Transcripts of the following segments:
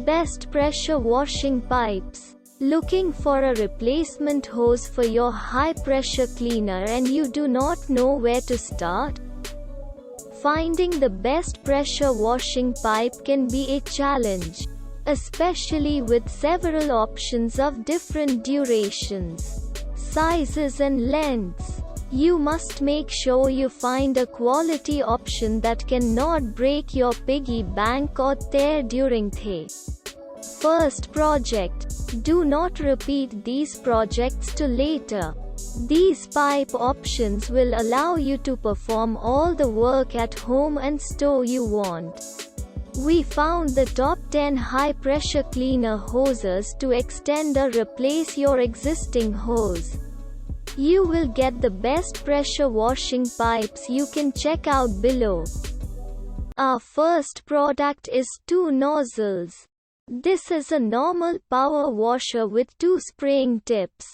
Best pressure washing pipes. Looking for a replacement hose for your high pressure cleaner and you do not know where to start? Finding the best pressure washing pipe can be a challenge, especially with several options of different durations, sizes and lengths. You must make sure you find a quality option that cannot break your piggy bank or tear during the first project. Do not repeat these projects to later. These pipe options will allow you to perform all the work at home and store you want. We found the top 10 high pressure cleaner hoses to extend or replace your existing hose. You will get the best pressure washing pipes you can check out below. Our first product is 2 nozzles. This is a normal power washer with 2 spraying tips,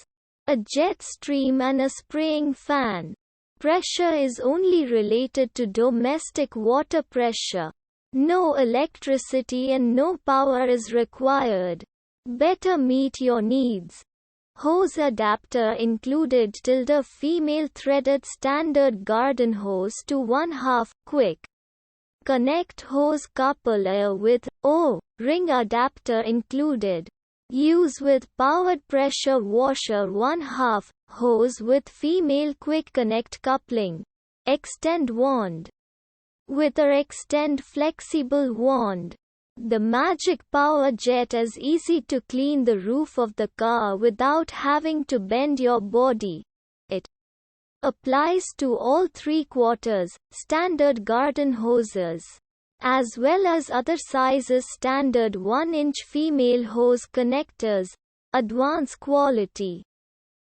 a jet stream and a spraying fan. Pressure is only related to domestic water pressure. No electricity and no power is required. Better meet your needs. Hose adapter included -- female threaded standard garden hose to 1/2 quick connect hose coupler with O-ring adapter included. Use with powered pressure washer 1/2 hose with female quick connect coupling. Extend wand. With or extend flexible wand. The Magic Power Jet is easy to clean the roof of the car without having to bend your body. It applies to all 3/4 standard garden hoses, as well as other sizes standard 1-inch female hose connectors. Advanced quality.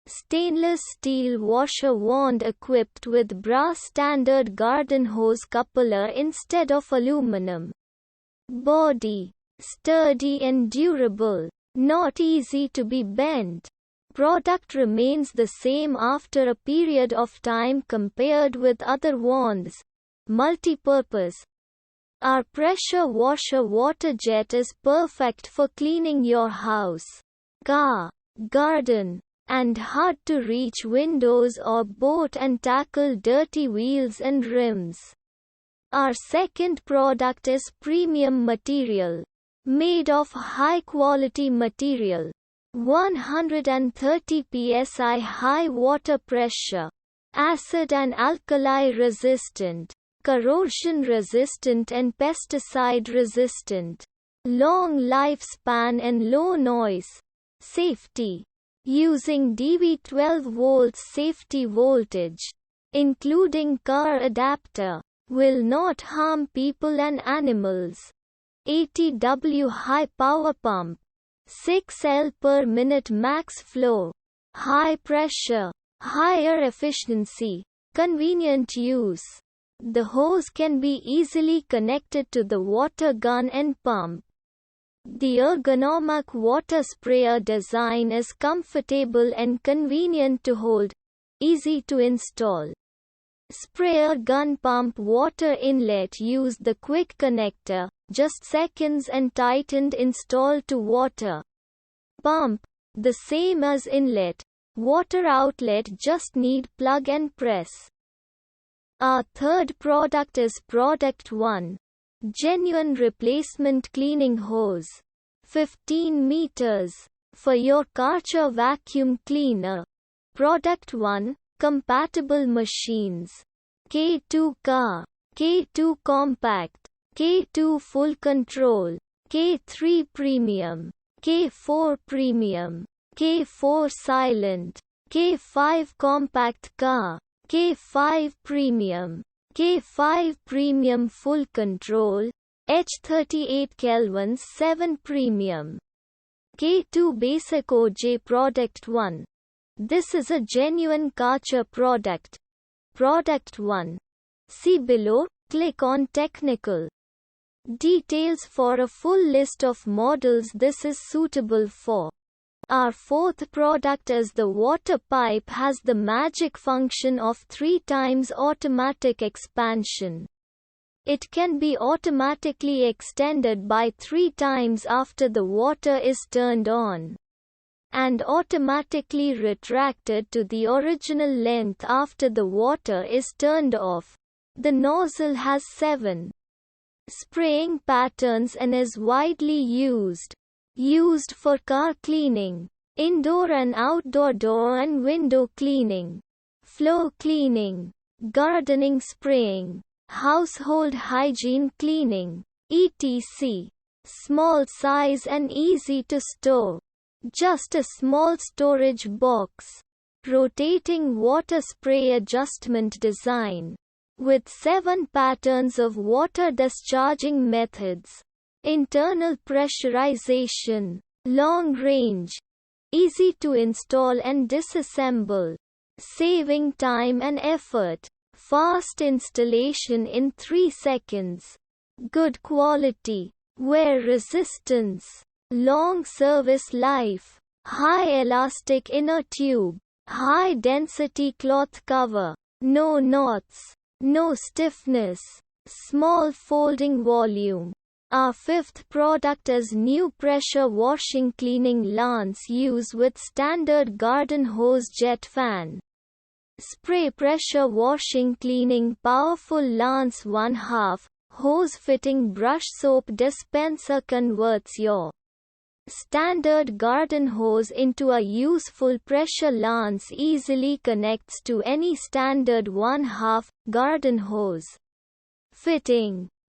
Stainless steel washer wand equipped with brass standard garden hose coupler instead of aluminum. Body. Sturdy and durable. Not easy to be bent. Product remains the same after a period of time compared with other wands. Multi-purpose. Our pressure washer water jet is perfect for cleaning your house, car, garden, and hard-to-reach windows or boat and tackle dirty wheels and rims. Our second product is premium material. Made of high-quality material. 130 psi high water pressure. Acid and alkali resistant. Corrosion resistant and pesticide resistant. Long lifespan and low noise. Safety. Using DV12 volts safety voltage, including car adapter, will not harm people and animals. 80 W high power pump. 6 L per minute max flow. High pressure. Higher efficiency. Convenient use. The hose can be easily connected to the water gun and pump. The ergonomic water sprayer design is comfortable and convenient to hold. Easy to install. Sprayer gun pump water inlet. Use the quick connector, just seconds and tightened install to water. Pump, the same as inlet. Water outlet just need plug and press. Our third product is Product 1. Genuine replacement cleaning hose. 15 meters. For your Karcher vacuum cleaner. Product 1. Compatible machines. K2 car. K2 compact. K2 full control. K3 premium. K4 premium. K4 silent. K5 compact car. K5 premium. K5 premium full control. H38 Kelvin 7 premium. K2 basic OJ Product 1. This is a genuine Karcher product. Product 1. See below, click on technical details for a full list of models this is suitable for. Our fourth product is the water pipe has the magic function of 3 times automatic expansion. It can be automatically extended by 3 times after the water is turned on, and automatically retracted to the original length after the water is turned off. The nozzle has 7 spraying patterns and is widely used. Used for car cleaning, indoor and outdoor door and window cleaning, floor cleaning, gardening spraying, household hygiene cleaning, etc. Small size and easy to store. Just a small storage box. Rotating water spray adjustment design. With 7 patterns of water discharging methods. Internal pressurization. Long range. Easy to install and disassemble. Saving time and effort. Fast installation in 3 seconds. Good quality. Wear resistance. Long service life. High elastic inner tube. High density cloth cover. No knots. No stiffness. Small folding volume. Our 5th product is new pressure washing cleaning lance use with standard garden hose jet fan. Spray pressure washing cleaning powerful lance 1/2 hose fitting brush soap dispenser converts your standard garden hose into a useful pressure lance, easily connects to any standard 1/2 garden hose. Fitting.